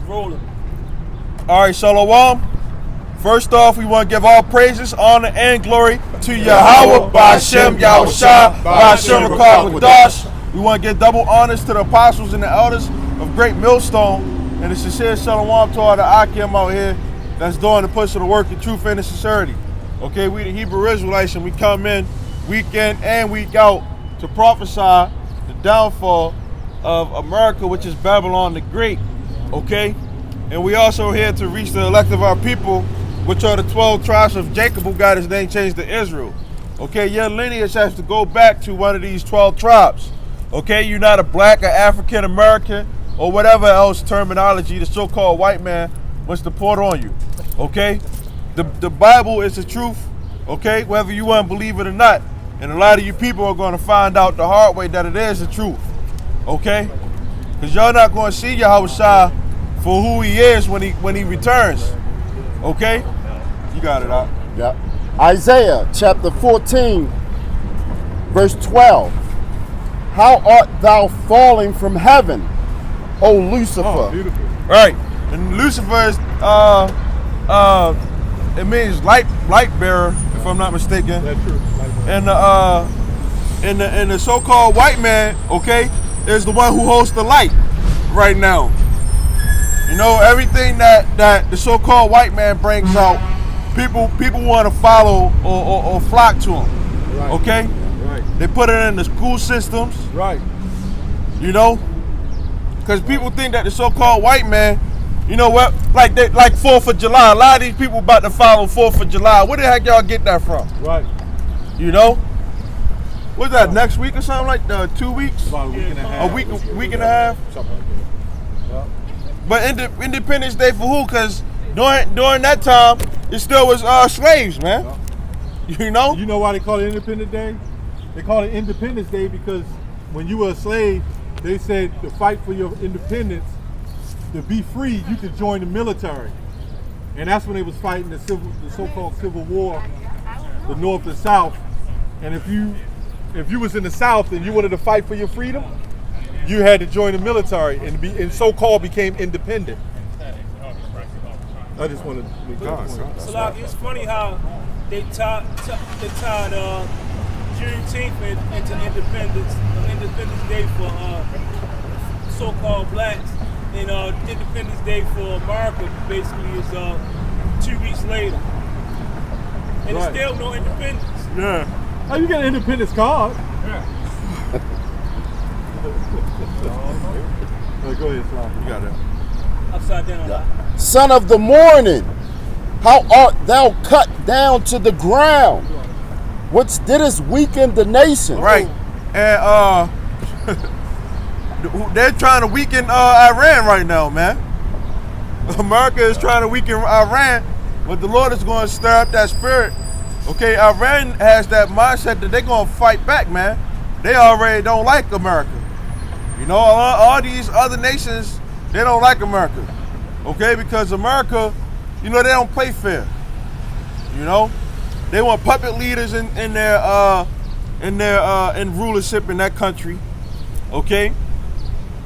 Rolling. All right, Shalom. First off, we want to give all praises, honor, and glory to Yahweh, Ba'Shem, Yahushua, Ba'Shem, Rakah, Wadash. We want to give double honors to the apostles and the elders of Great Millstone, and a sincere Shalom to all the Akim out here that's doing the push of the work of truth and sincerity. Okay, we the Hebrew Israelites, and we come in week in and week out to prophesy the downfall of America, which is Babylon the Great. Okay, and we also here to reach the elect of our people, which are the 12 tribes of Jacob, who got his name changed to Israel. Okay, your lineage has to go back to one of these 12 tribes. Okay, you're not a black or African American or whatever else terminology the so-called white man wants to put on you. Okay, the Bible is the truth. Okay, whether you want to believe it or not, and a lot of you people are going to find out the hard way that it is the truth. Okay, because y'all not going to see Yahushua for who he is when he returns. Okay? You got it, Doc. Yep. Isaiah chapter 14, verse 12. How art thou falling from heaven, O Lucifer? Oh, beautiful. Right. And Lucifer is it means light bearer, if I'm not mistaken. That's true. And the so-called white man, okay, is the one who hosts the light right now. You know, everything that the so-called white man brings out, people want to follow or flock to him. Right. Okay? Right. They put it in the school systems. Right. You know? Because people think that the so-called white man, you know what, like 4th of July. A lot of these people about to follow 4th of July. Where the heck y'all get that from? Right. You know? What's that, next week or something like that? 2 weeks? About a week and a half. A week and a half? Something like that. Yeah. But Independence Day for who? Because during that time, it still was slaves, man. Yeah. You know? You know why they call it Independence Day? They call it Independence Day because when you were a slave, they said to fight for your independence, to be free, you could join the military. And that's when they was fighting the so-called Civil War, the North and South. And if you was in the South and you wanted to fight for your freedom, you had to join the military and so-called became independent. I just wanted to make that point. Salaki, it's funny how they tied Juneteenth into Independence Day for so-called blacks, and Independence Day for America basically is 2 weeks later, and Right. it's still no independence. Yeah. Oh, you got an independence card. Yeah. Go ahead, Slam. You got it. Upside down. Yeah. Son of the morning, how art thou cut down to the ground, which didst weaken the nation? Right. And they're trying to weaken Iran right now, man. America is trying to weaken Iran, but the Lord is going to stir up that spirit. Okay, Iran has that mindset that they're going to fight back, man. They already don't like America. You know, all these other nations, they don't like America. Okay, because America, you know, they don't play fair. You know, they want puppet leaders in rulership in that country. Okay,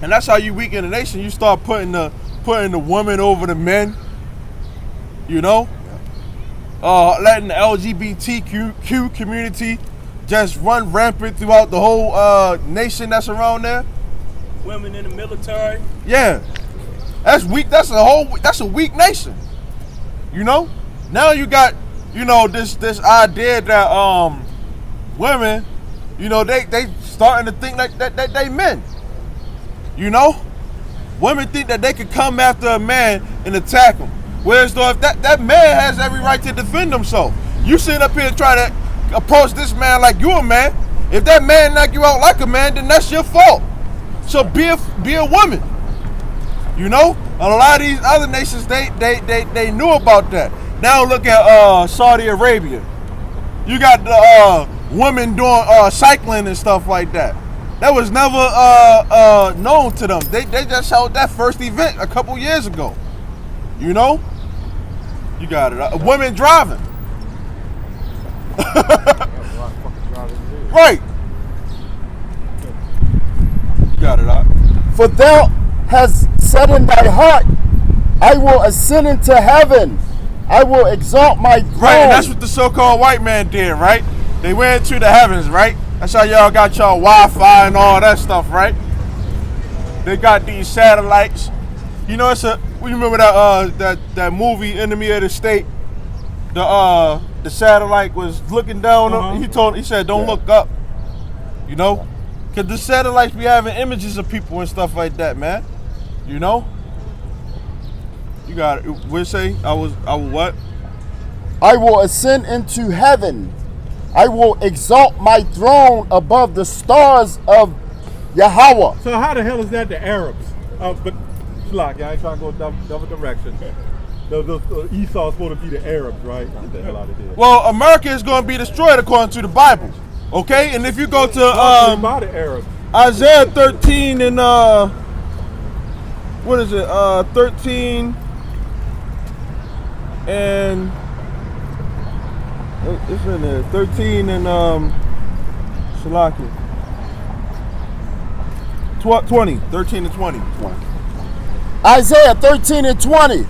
and that's how you weaken a nation. You start putting the women over the men. You know, letting the LGBTQ community just run rampant throughout the whole nation that's around there. Women in the military. Yeah, that's weak. That's a weak nation. You know. Now you got, you know, this idea that women, you know, they starting to think like that they men. You know, women think that they could come after a man and attack him. Whereas though if that man has every right to defend himself. You sitting up here trying to approach this man like you a man. If that man knock you out like a man, then that's your fault. So be a woman. You know? And a lot of these other nations, they knew about that. Now look at Saudi Arabia. You got the women doing cycling and stuff like that. That was never known to them. They just held that first event a couple years ago. You know? You got it. Women driving. Right. You got it. For thou hast said in thy heart, I will ascend into heaven. I will exalt my throne. Right, and that's what the so-called white man did, right? They went to the heavens, right? That's how y'all got y'all Wi-Fi and all that stuff, right? They got these satellites. You know, we remember that movie Enemy of the State. The satellite was looking down. He said, "Don't look up." You know, because the satellites be having images of people and stuff like that, man. You know. You got it. We'll say I will what? I will ascend into heaven. I will exalt my throne above the stars of Yahweh. So how the hell is that the Arabs? But Shalak, I ain't trying to go double direction. Esau's supposed to be the Arabs, right? Get the hell out of here. Well, America is going to be destroyed according to the Bible. Okay, and if you go to about the Arabs. Isaiah 13 and what is it? 13 and it's in there. 13 and Shalaki. 20. 13 and 20. Isaiah 13 and 20.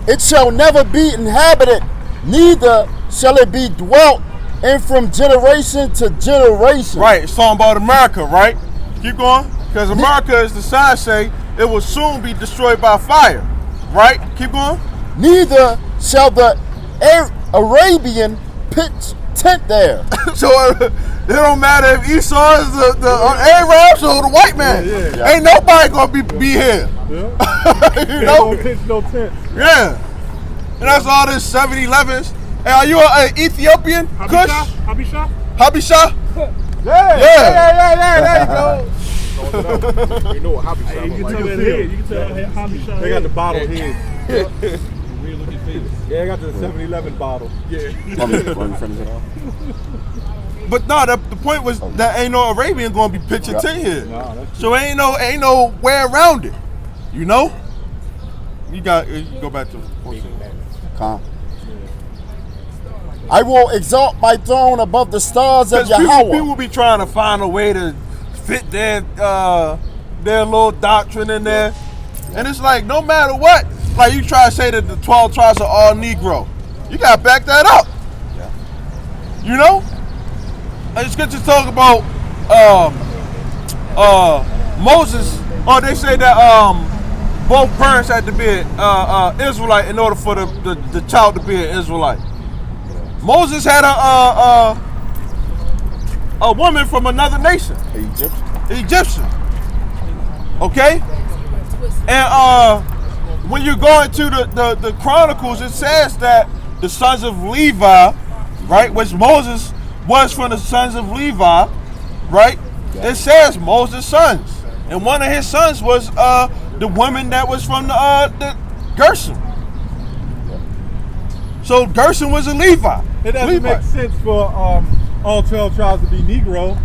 It shall never be inhabited, neither shall it be dwelt in from generation to generation. Right, it's talking about America, right? Keep going. Because America, as the sign say, it will soon be destroyed by fire. Right? Keep going. Neither shall the Arabian pitch tent there. So it don't matter if Esau is the Arabs or the white man. Yeah. Ain't nobody gonna be here. Yeah. You know? No pitch, no tent. Yeah. And that's all this 7-Elevens. Hey, are you an Ethiopian? Kush? Habisha? Habisha? Yeah. There you go. You know what Hobby Hey, shop you is can like. tell that head. You can tell Habisha. They got the bottle head. Weird looking face. Yeah, they got the 7-Eleven bottle. Yeah. But no, the point was that ain't no Arabian gonna be pitching tent here. Nah, that's So ain't no way around it. You know? You go back to Come. I will exalt my throne above the stars of because Yahweh. people be trying to find a way to fit their little doctrine in there. And it's like no matter what, like you try to say that the 12 tribes are all Negro. You gotta back that up. You know? And it's good to talk about Moses, or they say that both parents had to be Israelite in order for the child to be an Israelite. Moses had a woman from another nation, Egyptian. Okay? And when you go into the Chronicles, it says that the sons of Levi, right, which Moses was from the sons of Levi, right? It says Moses' sons. And one of his sons was the woman that was from the Gershon. So Gershon was a Levi. It doesn't make sense for all 12 tribes to be Negro.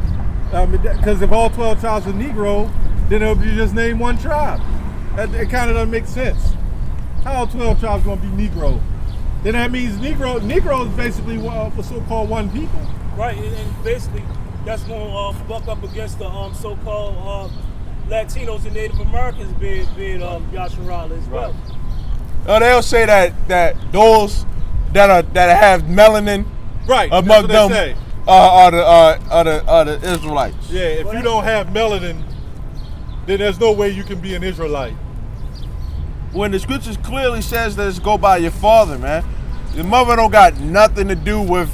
Because if all 12 tribes are Negro, then it would be just name one tribe. It kind of doesn't make sense. How are 12 tribes going to be Negro? Then that means Negro is basically for so-called one people. Right, and basically that's going to buck up against the so-called Latinos and Native Americans being Yasharala as well. They'll say that those that have melanin, Right, among that's what them they say. are the Israelites. Yeah, if you don't have melanin, then there's no way you can be an Israelite. When the scriptures clearly says that it's go by your father, man. The mother don't got nothing to do with,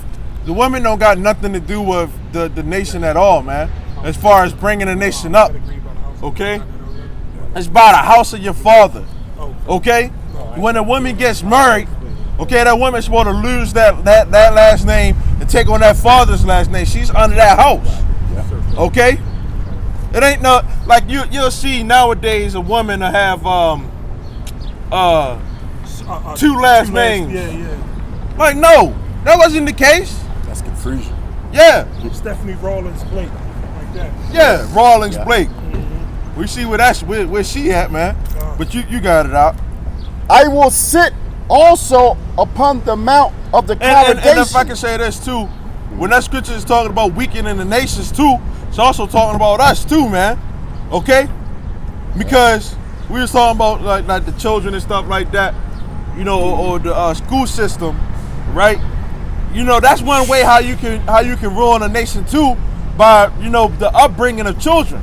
the women don't got nothing to do with the nation at all, man. As far as bringing the nation up, okay? It's by the house of your father, okay? When a woman gets married, okay, that woman's supposed to lose that last name and take on that father's last name. She's under that house, okay? It ain't no, like you'll see nowadays a woman to have two last names. Yeah. Like, no, that wasn't the case. That's confusion. Yeah, Stephanie Rawlins Blake, like that. yeah, Rawlings Blake. We see where she at, man. But you got it out. I will sit also upon the mount of the And congregation. if I can say this too, when that scripture is talking about weakening the nations too, it's also talking about us too, man. Okay? Because we was talking about like the children and stuff like that, you know, or the school system, right? You know, that's one way how you can ruin a nation too, by, you know, the upbringing of children.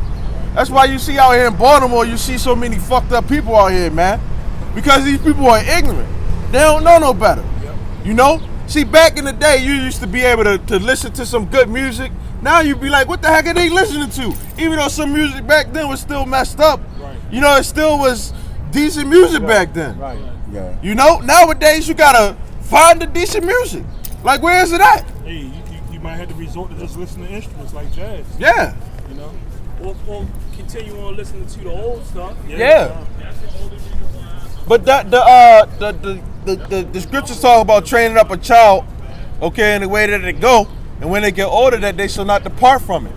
That's why you see out here in Baltimore, you see so many fucked up people out here, man, because these people are ignorant. They don't know no better. You know? See, back in the day, you used to be able to listen to some good music. Now you be like, what the heck are they listening to? Even though some music back then was still messed up, you know, it still was decent music back then. Right. Yeah. You know, nowadays you gotta find the decent music. Like, where is it at? Hey, you might have to resort to just listening to instruments like jazz. Yeah. You know, or continue on listening to the old stuff. Yeah. But the scriptures talk about training up a child, okay, in the way that they go, and when they get older, that they shall not depart from it.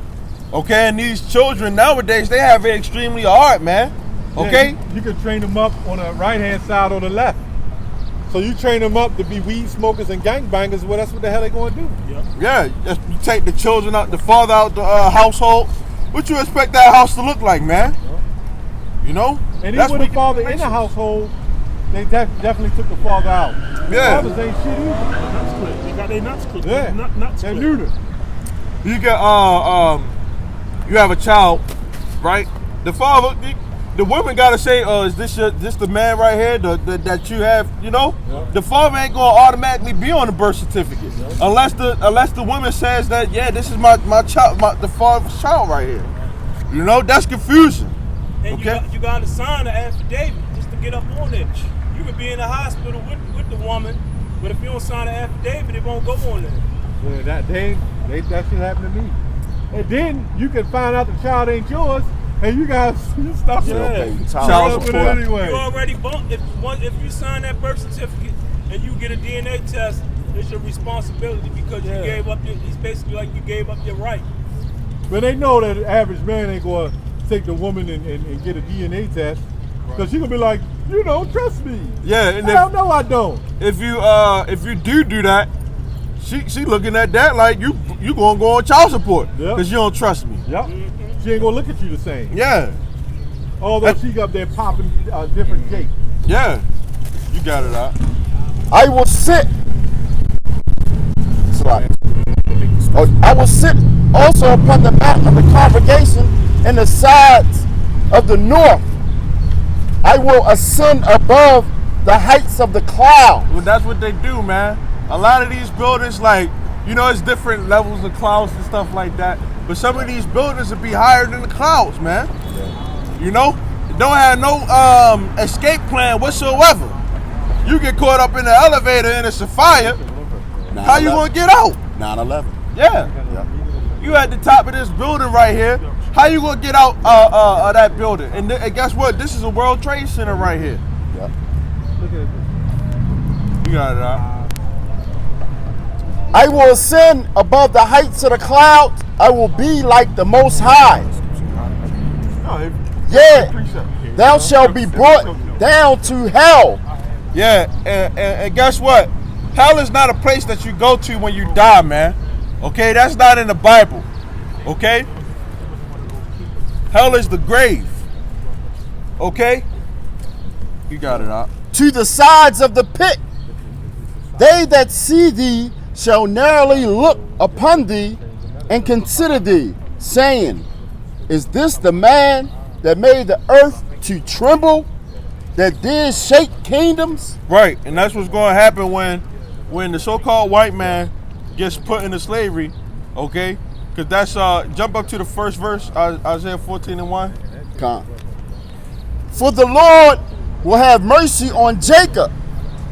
Okay, and these children nowadays, they have it extremely hard, man. Okay? Yeah, you can train them up on the right-hand side or the left. So you train them up to be weed smokers and gangbangers, well, that's what the hell they gonna do. Yeah, you take the children out, the father out the household. What you expect that house to look like, man? You know? And That's even what the father in the household, they definitely took the father out. Yeah. The fathers ain't shit either. Nuts clipped. They got their nuts clipped. Yeah. Nuts They're clipped. neuter. You get you have a child, right? The father, the woman gotta say, is this the man right here that you have? You know, the father ain't gonna automatically be on the birth certificate unless the woman says that, yeah, this is my child, the father's child right here. You know, that's confusion. And Okay. you got to sign an affidavit just to get up on it. You could be in the hospital with the woman, but if you don't sign an affidavit, it won't go on there. Yeah, that shit happened to me. And then you can find out the child ain't yours, and you guys stop Yeah. Child it support. anyway. You already bumped. If you sign that birth certificate and you get a DNA test, it's your responsibility because you gave up. It's basically like you gave up your right. But they know that the average man ain't gonna take the woman and get a DNA test, because she gonna be like, you don't trust me. Yeah, and Hell no, I don't. if you do that, she looking at that like you gonna go on child support Yep. because you don't trust me. Yep. She ain't gonna look at you the same. Yeah, Although she up there popping different Jake. yeah, you got it out. I will sit. Sorry. I will sit also upon the mount of the congregation in the sides of the north. I will ascend above the heights of the cloud. Well, that's what they do, man. A lot of these buildings, like, you know, it's different levels of clouds and stuff like that. But some of these buildings will be higher than the clouds, man. You know, don't have no escape plan whatsoever. You get caught up in the elevator and it's a fire. How you gonna get out? 9/11. Yeah. You at the top of this building right here. How you gonna get out of that building? And guess what? This is a World Trade Center right here. Yep. Look at it. You got it out. I will ascend above the heights of the clouds. I will be like the Most High. Yeah, thou shalt be brought down to hell. Yeah, and guess what? Hell is not a place that you go to when you die, man. Okay, that's not in the Bible. Okay? Hell is the grave. Okay? You got it out. To the sides of the pit. They that see thee shall narrowly look upon thee and consider thee, saying, is this the man that made the earth to tremble, that did shake kingdoms? Right, and that's what's going to happen when the so-called white man gets put into slavery, okay? Because that's, jump up to the first verse, Isaiah 14:1. Come. For the Lord will have mercy on Jacob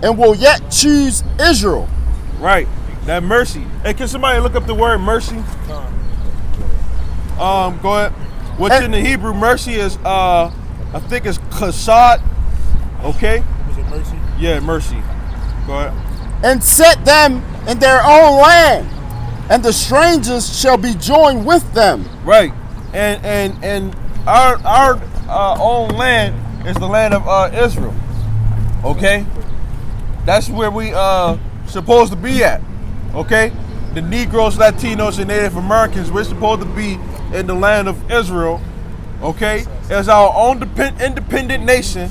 and will yet choose Israel. Right, that mercy. Hey, can somebody look up the word mercy? Go ahead. What's in the Hebrew, mercy is, I think it's chesed, okay? Was it mercy? Yeah, mercy. Go ahead. And set them in their own land, and the strangers shall be joined with them. Right, and our own land is the land of Israel. Okay, that's where we supposed to be at. Okay, the Negroes, Latinos, and Native Americans, we're supposed to be in the land of Israel. Okay, as our own independent nation,